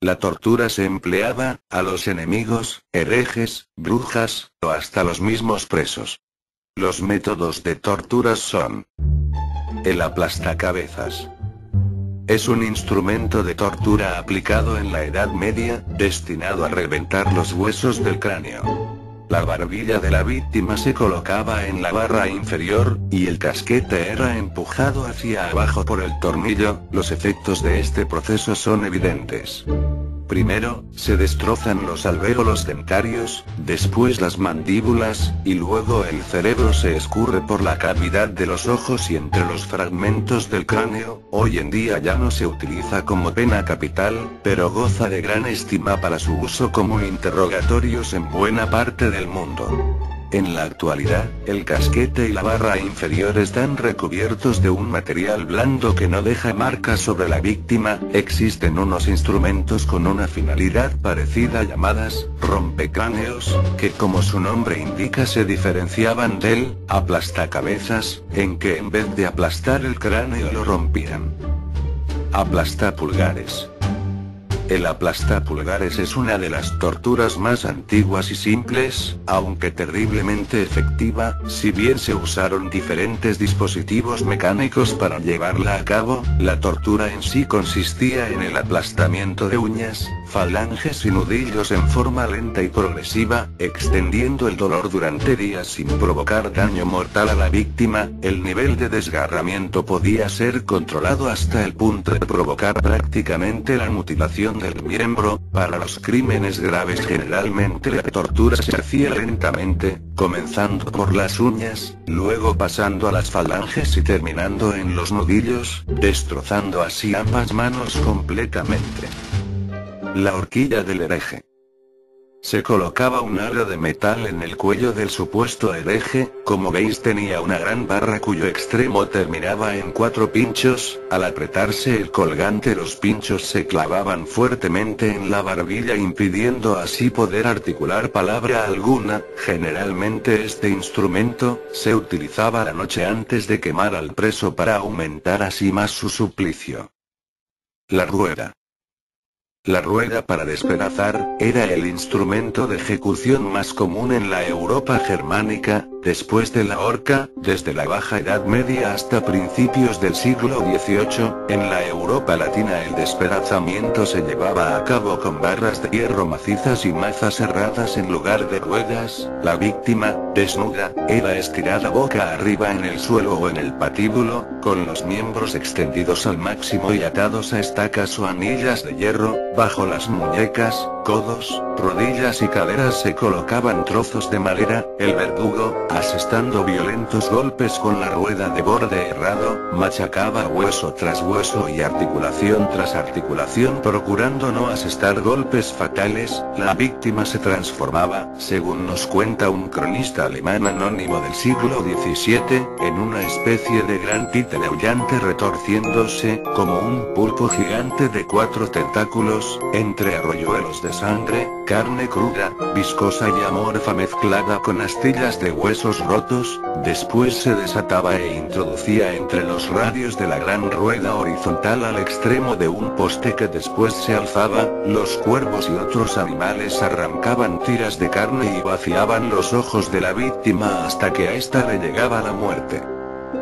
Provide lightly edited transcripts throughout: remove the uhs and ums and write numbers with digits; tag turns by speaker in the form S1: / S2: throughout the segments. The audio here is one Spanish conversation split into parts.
S1: La tortura se empleaba a los enemigos, herejes, brujas, o hasta los mismos presos. Los métodos de tortura son: el aplastacabezas. Es un instrumento de tortura aplicado en la Edad Media, destinado a reventar los huesos del cráneo. La barbilla de la víctima se colocaba en la barra inferior, y el casquete era empujado hacia abajo por el tornillo. Los efectos de este proceso son evidentes. Primero, se destrozan los alvéolos dentarios, después las mandíbulas, y luego el cerebro se escurre por la cavidad de los ojos y entre los fragmentos del cráneo. Hoy en día ya no se utiliza como pena capital, pero goza de gran estima para su uso como interrogatorios en buena parte del mundo. En la actualidad, el casquete y la barra inferior están recubiertos de un material blando que no deja marcas sobre la víctima. Existen unos instrumentos con una finalidad parecida llamadas rompecráneos, que como su nombre indica se diferenciaban del aplastacabezas, en que en vez de aplastar el cráneo lo rompían. Aplastapulgares. El aplastapulgares es una de las torturas más antiguas y simples, aunque terriblemente efectiva. Si bien se usaron diferentes dispositivos mecánicos para llevarla a cabo, la tortura en sí consistía en el aplastamiento de uñas, falanges y nudillos en forma lenta y progresiva, extendiendo el dolor durante días sin provocar daño mortal a la víctima. El nivel de desgarramiento podía ser controlado hasta el punto de provocar prácticamente la mutilación del miembro. Para los crímenes graves generalmente la tortura se hacía lentamente, comenzando por las uñas, luego pasando a las falanges y terminando en los nudillos, destrozando así ambas manos completamente. La horquilla del hereje. Se colocaba un aro de metal en el cuello del supuesto hereje. Como veis, tenía una gran barra cuyo extremo terminaba en 4 pinchos. Al apretarse el colgante, los pinchos se clavaban fuertemente en la barbilla, impidiendo así poder articular palabra alguna. Generalmente este instrumento se utilizaba la noche antes de quemar al preso para aumentar así más su suplicio. La rueda. La rueda para despedazar era el instrumento de ejecución más común en la Europa germánica, después de la horca. Desde la Baja Edad Media hasta principios del siglo XVIII, en la Europa latina el despedazamiento se llevaba a cabo con barras de hierro macizas y mazas herradas en lugar de ruedas. La víctima, desnuda, era estirada boca arriba en el suelo o en el patíbulo, con los miembros extendidos al máximo y atados a estacas o anillas de hierro. Bajo las muñecas, codos, rodillas y caderas se colocaban trozos de madera. El verdugo, asestando violentos golpes con la rueda de borde herrado, machacaba hueso tras hueso y articulación tras articulación, procurando no asestar golpes fatales. La víctima se transformaba, según nos cuenta un cronista alemán anónimo del siglo XVII, en una especie de gran títere aullante retorciéndose, como un pulpo gigante de 4 tentáculos, entre arroyuelos de sangre, carne cruda, viscosa y amorfa mezclada con astillas de huesos rotos. Después se desataba e introducía entre los radios de la gran rueda horizontal al extremo de un poste que después se alzaba. Los cuervos y otros animales arrancaban tiras de carne y vaciaban los ojos de la víctima hasta que a ésta le llegaba la muerte.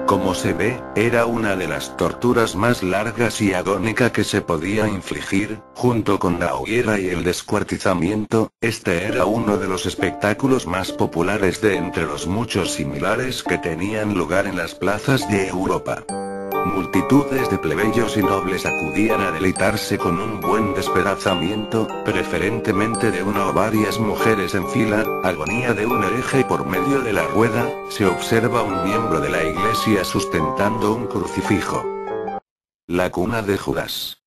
S1: Como se ve, era una de las torturas más largas y agónica que se podía infligir. Junto con la hoguera y el descuartizamiento, este era uno de los espectáculos más populares de entre los muchos similares que tenían lugar en las plazas de Europa. Multitudes de plebeyos y nobles acudían a deleitarse con un buen despedazamiento, preferentemente de una o varias mujeres en fila. Agonía de un hereje. Por medio de la rueda, se observa un miembro de la iglesia sustentando un crucifijo. La cuna de Judas.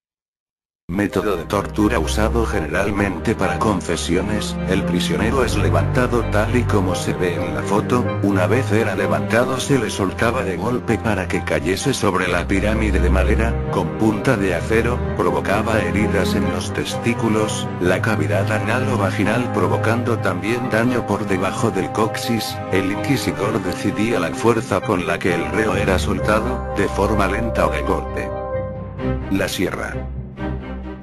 S1: Método de tortura usado generalmente para confesiones. El prisionero es levantado tal y como se ve en la foto. Una vez era levantado, se le soltaba de golpe para que cayese sobre la pirámide de madera, con punta de acero. Provocaba heridas en los testículos, la cavidad anal o vaginal, provocando también daño por debajo del coxis. El inquisidor decidía la fuerza con la que el reo era soltado, de forma lenta o de golpe. La sierra.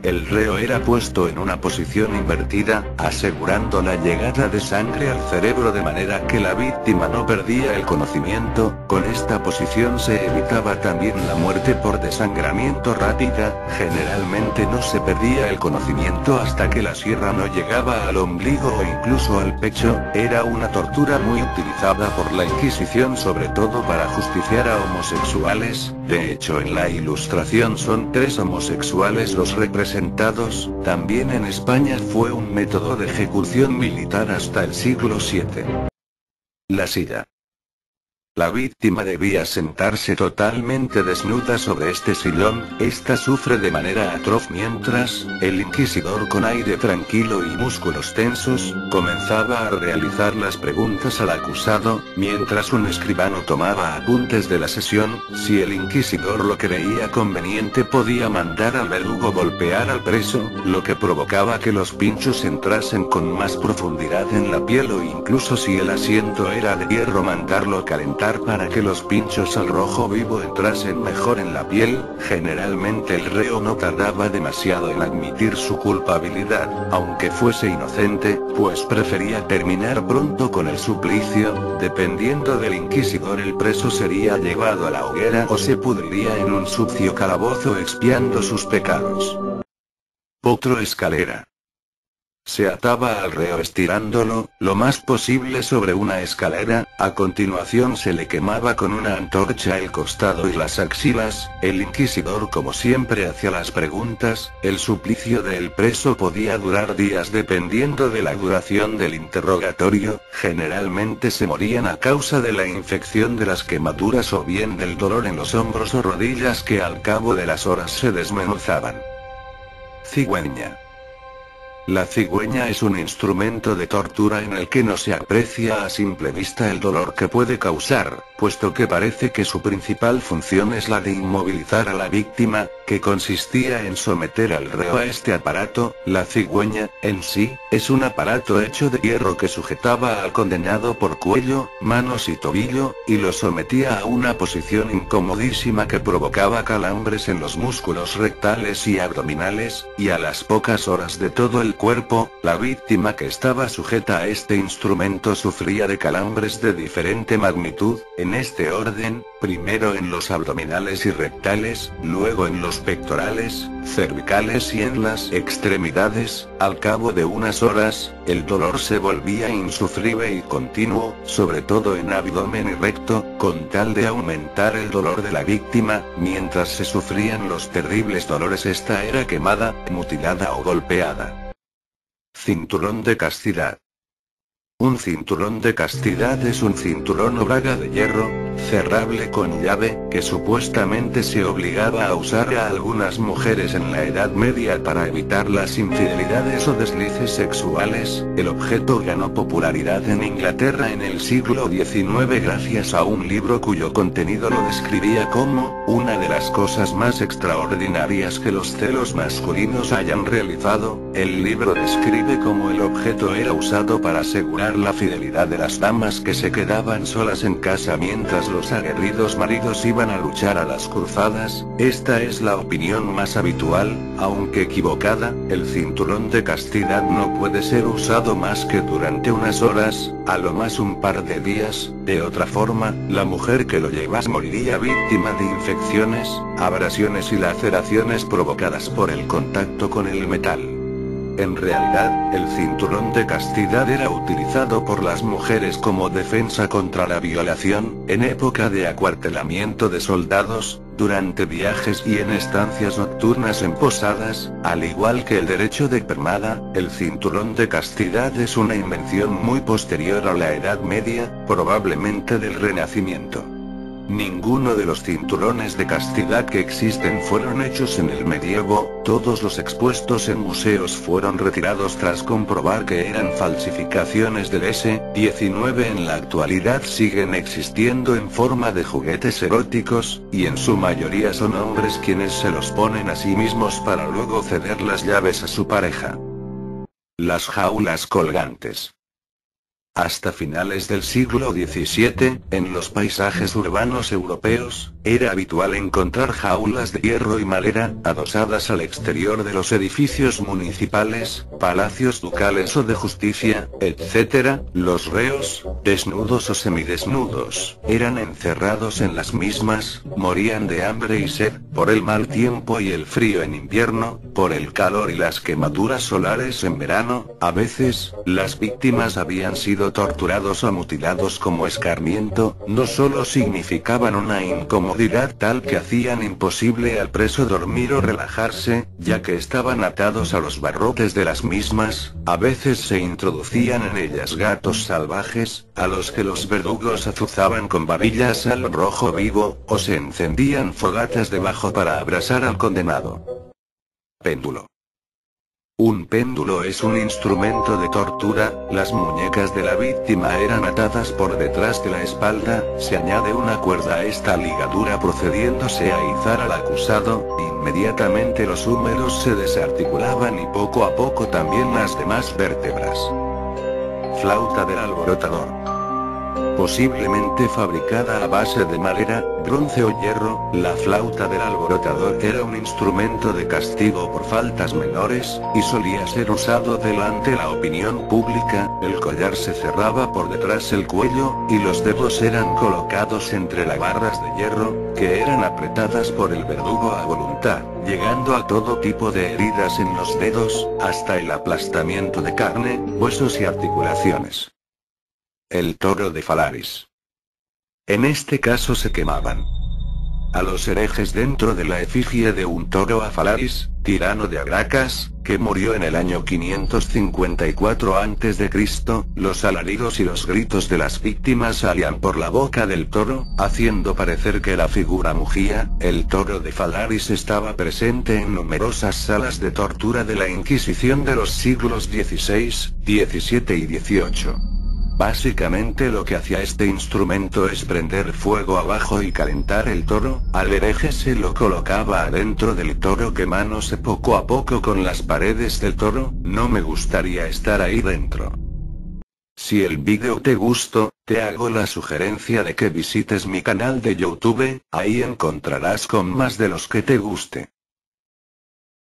S1: El reo era puesto en una posición invertida, asegurando la llegada de sangre al cerebro de manera que la víctima no perdía el conocimiento. Con esta posición se evitaba también la muerte por desangramiento rápida. Generalmente no se perdía el conocimiento hasta que la sierra no llegaba al ombligo o incluso al pecho. Era una tortura muy utilizada por la Inquisición, sobre todo para justiciar a homosexuales. De hecho, en la Ilustración son 3 homosexuales los representados. También en España fue un método de ejecución militar hasta el siglo VII. La silla. La víctima debía sentarse totalmente desnuda sobre este sillón. Esta sufre de manera atroz mientras el inquisidor, con aire tranquilo y músculos tensos, comenzaba a realizar las preguntas al acusado, mientras un escribano tomaba apuntes de la sesión. Si el inquisidor lo creía conveniente, podía mandar al verdugo golpear al preso, lo que provocaba que los pinchos entrasen con más profundidad en la piel, o incluso si el asiento era de hierro, mandarlo calentar para que los pinchos al rojo vivo entrasen mejor en la piel. Generalmente el reo no tardaba demasiado en admitir su culpabilidad, aunque fuese inocente, pues prefería terminar pronto con el suplicio. Dependiendo del inquisidor, el preso sería llevado a la hoguera o se pudriría en un sucio calabozo expiando sus pecados. Potro escalera. Se ataba al reo estirándolo lo más posible sobre una escalera. A continuación se le quemaba con una antorcha el costado y las axilas. El inquisidor, como siempre, hacía las preguntas. El suplicio del preso podía durar días dependiendo de la duración del interrogatorio. Generalmente se morían a causa de la infección de las quemaduras o bien del dolor en los hombros o rodillas, que al cabo de las horas se desmenuzaban. Cigüeña. La cigüeña es un instrumento de tortura en el que no se aprecia a simple vista el dolor que puede causar, puesto que parece que su principal función es la de inmovilizar a la víctima, que consistía en someter al reo a este aparato. La cigüeña, en sí, es un aparato hecho de hierro que sujetaba al condenado por cuello, manos y tobillo, y lo sometía a una posición incomodísima que provocaba calambres en los músculos rectales y abdominales, y a las pocas horas de todo el cuerpo. La víctima que estaba sujeta a este instrumento sufría de calambres de diferente magnitud, en este orden: primero en los abdominales y rectales, luego en los pectorales, cervicales y en las extremidades. Al cabo de unas horas, el dolor se volvía insufrible y continuo, sobre todo en abdomen y recto, con tal de aumentar el dolor de la víctima. Mientras se sufrían los terribles dolores, esta era quemada, mutilada o golpeada. Cinturón de castidad. Un cinturón de castidad es un cinturón o braga de hierro, cerrable con llave, que supuestamente se obligaba a usar a algunas mujeres en la Edad Media para evitar las infidelidades o deslices sexuales. El objeto ganó popularidad en Inglaterra en el siglo XIX gracias a un libro cuyo contenido lo describía como una de las cosas más extraordinarias que los celos masculinos hayan realizado. El libro describe cómo el objeto era usado para asegurar la fidelidad de las damas que se quedaban solas en casa mientras los aguerridos maridos iban a luchar a las cruzadas. Esta es la opinión más habitual, aunque equivocada. El cinturón de castidad no puede ser usado más que durante unas horas, a lo más un par de días. De otra forma, la mujer que lo llevase moriría víctima de infecciones, abrasiones y laceraciones provocadas por el contacto con el metal. En realidad, el cinturón de castidad era utilizado por las mujeres como defensa contra la violación, en época de acuartelamiento de soldados, durante viajes y en estancias nocturnas en posadas. Al igual que el derecho de pernada, el cinturón de castidad es una invención muy posterior a la Edad Media, probablemente del Renacimiento. Ninguno de los cinturones de castidad que existen fueron hechos en el medievo. Todos los expuestos en museos fueron retirados tras comprobar que eran falsificaciones del S-19. En la actualidad siguen existiendo en forma de juguetes eróticos, y en su mayoría son hombres quienes se los ponen a sí mismos para luego ceder las llaves a su pareja. Las jaulas colgantes. Hasta finales del siglo XVII, en los paisajes urbanos europeos, era habitual encontrar jaulas de hierro y madera, adosadas al exterior de los edificios municipales, palacios ducales o de justicia, etc. Los reos, desnudos o semidesnudos, eran encerrados en las mismas, morían de hambre y sed, por el mal tiempo y el frío en invierno, por el calor y las quemaduras solares en verano. A veces, las víctimas habían sido torturados o mutilados como escarmiento. No solo significaban una incomodidad tal que hacían imposible al preso dormir o relajarse, ya que estaban atados a los barrotes de las mismas, a veces se introducían en ellas gatos salvajes, a los que los verdugos azuzaban con varillas al rojo vivo, o se encendían fogatas debajo para abrasar al condenado. Péndulo. Un péndulo es un instrumento de tortura. Las muñecas de la víctima eran atadas por detrás de la espalda, se añade una cuerda a esta ligadura procediéndose a izar al acusado, inmediatamente los húmeros se desarticulaban y poco a poco también las demás vértebras. Flauta del alborotador. Posiblemente fabricada a base de madera, bronce o hierro, la flauta del alborotador era un instrumento de castigo por faltas menores, y solía ser usado delante la opinión pública. El collar se cerraba por detrás el cuello, y los dedos eran colocados entre las barras de hierro, que eran apretadas por el verdugo a voluntad, llegando a todo tipo de heridas en los dedos, hasta el aplastamiento de carne, huesos y articulaciones. El toro de Falaris. En este caso se quemaban a los herejes dentro de la efigie de un toro a Falaris, tirano de Agracas, que murió en el año 554 a.C. Los alaridos y los gritos de las víctimas salían por la boca del toro, haciendo parecer que la figura mugía. El toro de Falaris estaba presente en numerosas salas de tortura de la Inquisición de los siglos XVI, XVII y XVIII. Básicamente lo que hacía este instrumento es prender fuego abajo y calentar el toro. Al hereje se lo colocaba adentro del toro quemándose poco a poco con las paredes del toro. No me gustaría estar ahí dentro. Si el vídeo te gustó, te hago la sugerencia de que visites mi canal de YouTube, ahí encontrarás con más de los que te guste.